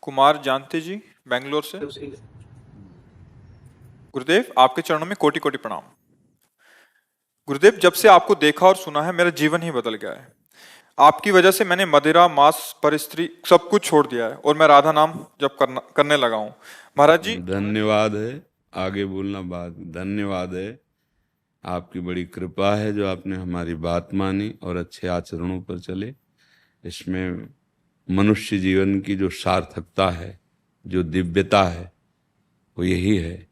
कुमार जानते जी, बेंगलोर से। गुरुदेव, आपके चरणों में कोटि कोटि प्रणाम। गुरुदेव, जब से आपको देखा और सुना है, मेरा जीवन ही बदल गया है। आपकी वजह से मैंने मदिरा, मांस, परस्त्री सब कुछ छोड़ दिया है और मैं राधा नाम जप करने लगा हूँ। महाराज जी, धन्यवाद है। आगे बोलना बात धन्यवाद है। आपकी बड़ी कृपा है जो आपने हमारी बात मानी और अच्छे आचरणों पर चले। इसमें मनुष्य जीवन की जो सार्थकता है, जो दिव्यता है, वो यही है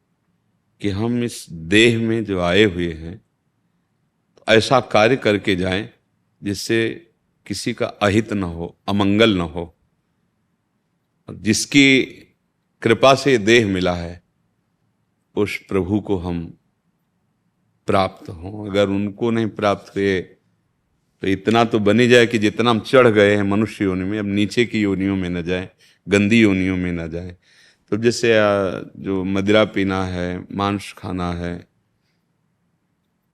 कि हम इस देह में जो आए हुए हैं तो ऐसा कार्य करके जाएं जिससे किसी का अहित न हो, अमंगल न हो। जिसकी कृपा से देह मिला है उस प्रभु को हम प्राप्त हों। अगर उनको नहीं प्राप्त हुए तो इतना तो बनी जाए कि जितना हम चढ़ गए हैं मनुष्य योनि में, अब नीचे की योनियों में न जाए, गंदी योनियों में न जाए। तो जैसे जो मदिरा पीना है, मांस खाना है,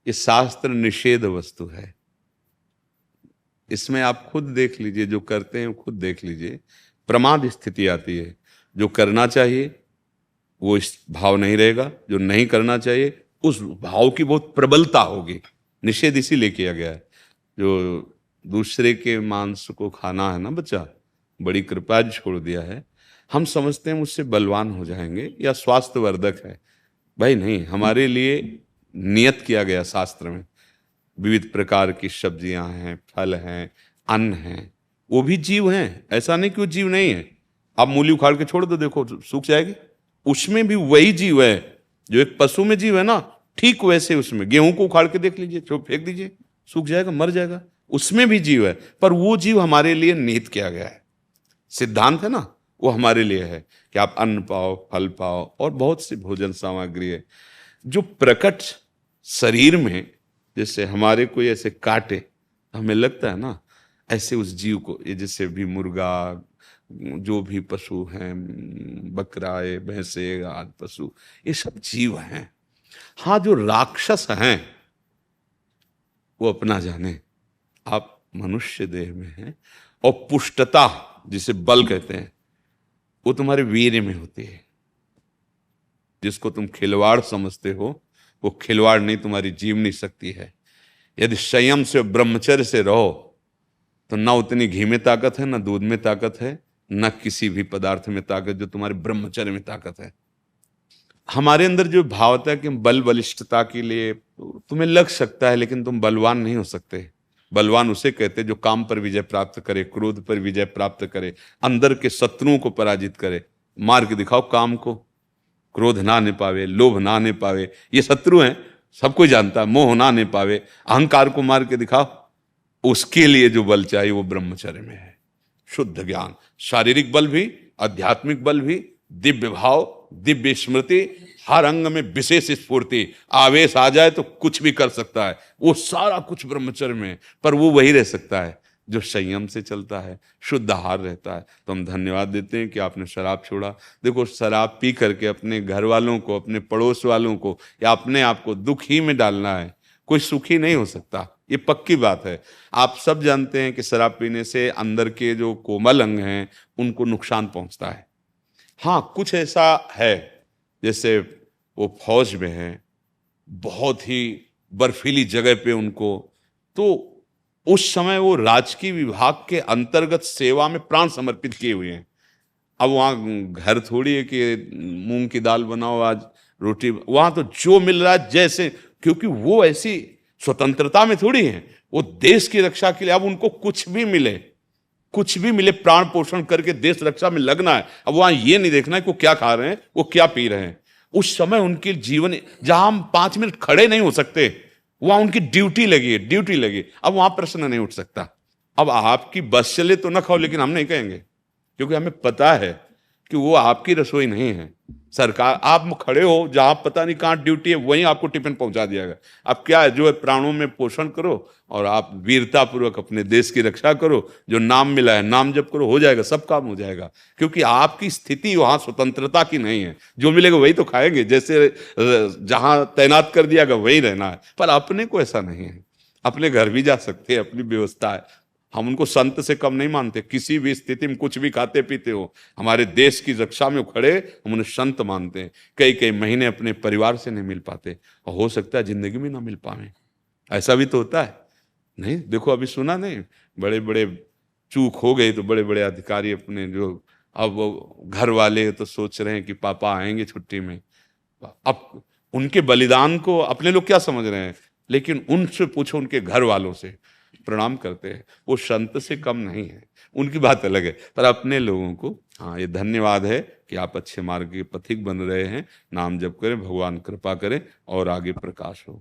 ये शास्त्र निषेध वस्तु है। इसमें आप खुद देख लीजिए, जो करते हैं खुद देख लीजिए, प्रमाद स्थिति आती है। जो करना चाहिए वो इस भाव नहीं रहेगा, जो नहीं करना चाहिए उस भाव की बहुत प्रबलता होगी। निषेध इसीलिए किया गया है। जो दूसरे के मांस को खाना है ना बच्चा, बड़ी कृपा छोड़ दिया है। हम समझते हैं मुझसे बलवान हो जाएंगे या स्वास्थ्यवर्धक है। भाई नहीं, हमारे लिए नियत किया गया शास्त्र में। विविध प्रकार की सब्जियां हैं, फल हैं, अन्न हैं, वो भी जीव हैं। ऐसा नहीं कि वो जीव नहीं है। आप मूली उखाड़ के छोड़ दो, देखो सूख जाएगी। उसमें भी वही जीव है जो एक पशु में जीव है ना, ठीक वैसे उसमें गेहूं को उखाड़ के देख लीजिए, जो फेंक दीजिए, सूख जाएगा, मर जाएगा। उसमें भी जीव है, पर वो जीव हमारे लिए निहित किया गया है। सिद्धांत है ना, वो हमारे लिए है कि आप अन्न पाओ, फल पाओ, और बहुत सी भोजन सामग्री है जो प्रकट शरीर में। जैसे हमारे कोई ऐसे काटे, हमें लगता है ना, ऐसे उस जीव को, ये जैसे भी मुर्गा, जो भी पशु हैं, बकराए, भैंसे आदि पशु, ये सब जीव हैं। हाँ, जो राक्षस हैं वो अपना जाने। आप मनुष्य देह में हैं, और पुष्टता जिसे बल कहते हैं वो तुम्हारे वीर्य में होती है। जिसको तुम खिलवाड़ समझते हो वो खिलवाड़ नहीं, तुम्हारी जीवनी शक्ति है। यदि संयम से, ब्रह्मचर्य से रहो तो ना उतनी घी में ताकत है, ना दूध में ताकत है, ना किसी भी पदार्थ में ताकत जो तुम्हारे ब्रह्मचर्य में ताकत है। हमारे अंदर जो भावता है कि बल बलिष्ठता के लिए तुम्हें लग सकता है, लेकिन तुम बलवान नहीं हो सकते। बलवान उसे कहते जो काम पर विजय प्राप्त करे, क्रोध पर विजय प्राप्त करे, अंदर के शत्रुओं को पराजित करे। मार के दिखाओ काम को, क्रोध ना आने पावे, लोभ ना आने पावे, ये शत्रु हैं, सबको जानता है। मोह ना आने पावे, अहंकार को मार के दिखाओ। उसके लिए जो बल चाहिए वो ब्रह्मचर्य में है। शुद्ध ज्ञान, शारीरिक बल भी, आध्यात्मिक बल भी, दिव्य भाव, दिव्य स्मृति, हर अंग में विशेष स्फूर्ति। आवेश आ जाए तो कुछ भी कर सकता है, वो सारा कुछ ब्रह्मचर्य में। पर वो वही रह सकता है जो संयम से चलता है, शुद्ध आहार रहता है। तो हम धन्यवाद देते हैं कि आपने शराब छोड़ा। देखो, शराब पी करके अपने घर वालों को, अपने पड़ोस वालों को या अपने आप को दुख ही में डालना है, कोई सुखी नहीं हो सकता। ये पक्की बात है। आप सब जानते हैं कि शराब पीने से अंदर के जो कोमल अंग हैं उनको नुकसान पहुंचता है। हाँ, कुछ ऐसा है, जैसे वो फौज में हैं, बहुत ही बर्फीली जगह पे उनको, तो उस समय वो राजकीय विभाग के अंतर्गत सेवा में प्राण समर्पित किए हुए हैं। अब वहाँ घर थोड़ी है कि मूंग की दाल बनाओ आज, रोटी, वहाँ तो जो मिल रहा है जैसे, क्योंकि वो ऐसी स्वतंत्रता में थोड़ी है, वो देश की रक्षा के लिए। अब उनको कुछ भी मिले, कुछ भी मिले, प्राण पोषण करके देश रक्षा में लगना है। अब वहां ये नहीं देखना है कि वो क्या खा रहे हैं, वो क्या पी रहे हैं। उस समय उनके जीवन, जहां हम 5 मिनट खड़े नहीं हो सकते, वहां उनकी ड्यूटी लगी है, ड्यूटी लगी। अब वहां प्रश्न नहीं उठ सकता। अब आपकी बस चले तो ना खाओ, लेकिन हम नहीं कहेंगे, क्योंकि हमें पता है कि वो आपकी रसोई नहीं है। सरकार, आप खड़े हो जहां पता नहीं कहां ड्यूटी है, वहीं आपको टिफिन पहुंचा दिया गया। अब क्या है, जो है प्राणों में पोषण करो और आप वीरता पूर्वक अपने देश की रक्षा करो। जो नाम मिला है नाम जप करो, हो जाएगा, सब काम हो जाएगा। क्योंकि आपकी स्थिति वहां स्वतंत्रता की नहीं है। जो मिलेगा वही तो खाएंगे, जैसे जहां तैनात कर दिया गया वही रहना है। पर अपने को ऐसा नहीं है, अपने घर भी जा सकते हैं, अपनी व्यवस्था है। हम उनको संत से कम नहीं मानते, किसी भी स्थिति में कुछ भी खाते पीते हो, हमारे देश की रक्षा में खड़े, हम उन्हें संत मानते हैं। कई कई महीने अपने परिवार से नहीं मिल पाते, और हो सकता है जिंदगी में ना मिल पाए, ऐसा भी तो होता है। नहीं, देखो अभी सुना नहीं, बड़े बड़े चूक हो गई तो बड़े बड़े अधिकारी अपने जो अब वो घर वाले तो सोच रहे हैं कि पापा आएंगे छुट्टी में। अब उनके बलिदान को अपने लोग क्या समझ रहे हैं, लेकिन उनसे पूछो, उनके घर वालों से प्रणाम करते हैं, वो संत से कम नहीं है, उनकी बात अलग है। पर अपने लोगों को हाँ, ये धन्यवाद है कि आप अच्छे मार्ग के पथिक बन रहे हैं, नाम जप करें, भगवान कृपा करें और आगे प्रकाश हो।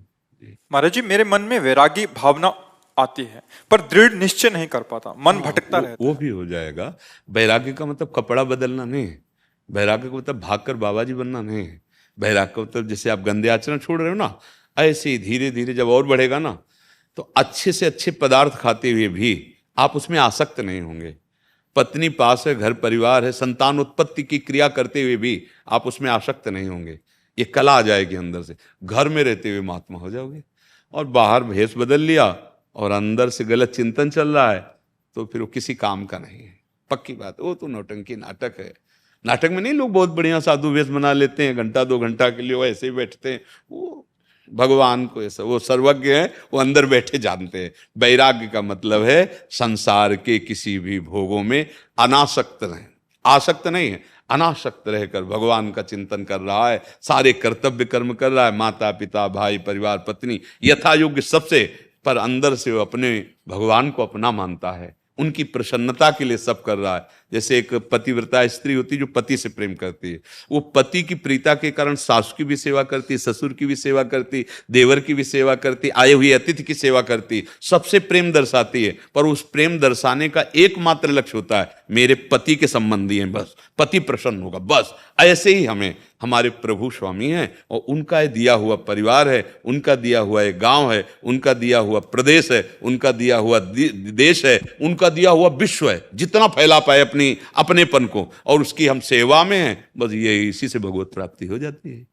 महाराज जी, मेरे मन में वैरागी भावना आती है पर दृढ़ निश्चय नहीं कर पाता, मन भटकता रहता वो है। भी हो जाएगा। वैराग्य का मतलब कपड़ा बदलना नहीं है, वैराग्य का मतलब भागकर बाबा जी बनना नहीं है। वैराग्य का मतलब जैसे आप गंदे आचरण छोड़ रहे हो ना, ऐसे ही धीरे धीरे जब और बढ़ेगा ना, तो अच्छे से अच्छे पदार्थ खाते हुए भी आप उसमें आसक्त नहीं होंगे। पत्नी पास है, घर परिवार है, संतान उत्पत्ति की क्रिया करते हुए भी आप उसमें आसक्त नहीं होंगे। ये कला आ जाएगी अंदर से, घर में रहते हुए महात्मा हो जाओगे। और बाहर भेष बदल लिया और अंदर से गलत चिंतन चल रहा है, तो फिर वो किसी काम का नहीं है, पक्की बात। वो तो नौटंकी नाटक है। नाटक में नहीं लोग बहुत बढ़िया साधु वेश बना लेते हैं, घंटा 2 घंटा के लिए वो ऐसे ही बैठते हैं, वो भगवान को ऐसा, वो सर्वज्ञ है, वो अंदर बैठे जानते हैं। वैराग्य का मतलब है संसार के किसी भी भोगों में अनासक्त रहें, आसक्त नहीं है, अनासक्त रहकर भगवान का चिंतन कर रहा है, सारे कर्तव्य कर्म कर रहा है, माता पिता भाई परिवार पत्नी यथा योग्य सबसे, पर अंदर से वो अपने भगवान को अपना मानता है, उनकी प्रसन्नता के लिए सब कर रहा है। जैसे एक पतिव्रता स्त्री होती है जो पति से प्रेम करती है, वो पति की प्रीता के कारण सासू की भी सेवा करती, ससुर की भी सेवा करती, देवर की भी सेवा करती, आए हुए अतिथि की सेवा करती, सबसे प्रेम दर्शाती है। पर उस प्रेम दर्शाने का एकमात्र लक्ष्य होता है, मेरे पति के संबंधी हैं, बस पति प्रसन्न होगा, बस। ऐसे ही हमें हमारे प्रभु स्वामी हैं, और उनका दिया हुआ परिवार है, उनका दिया हुआ एक गांव है, उनका दिया हुआ प्रदेश है, उनका दिया हुआ देश है, उनका दिया हुआ विश्व है, जितना फैला पाए अपनी अपनेपन को, और उसकी हम सेवा में हैं, बस ये इसी से भगवत प्राप्ति हो जाती है।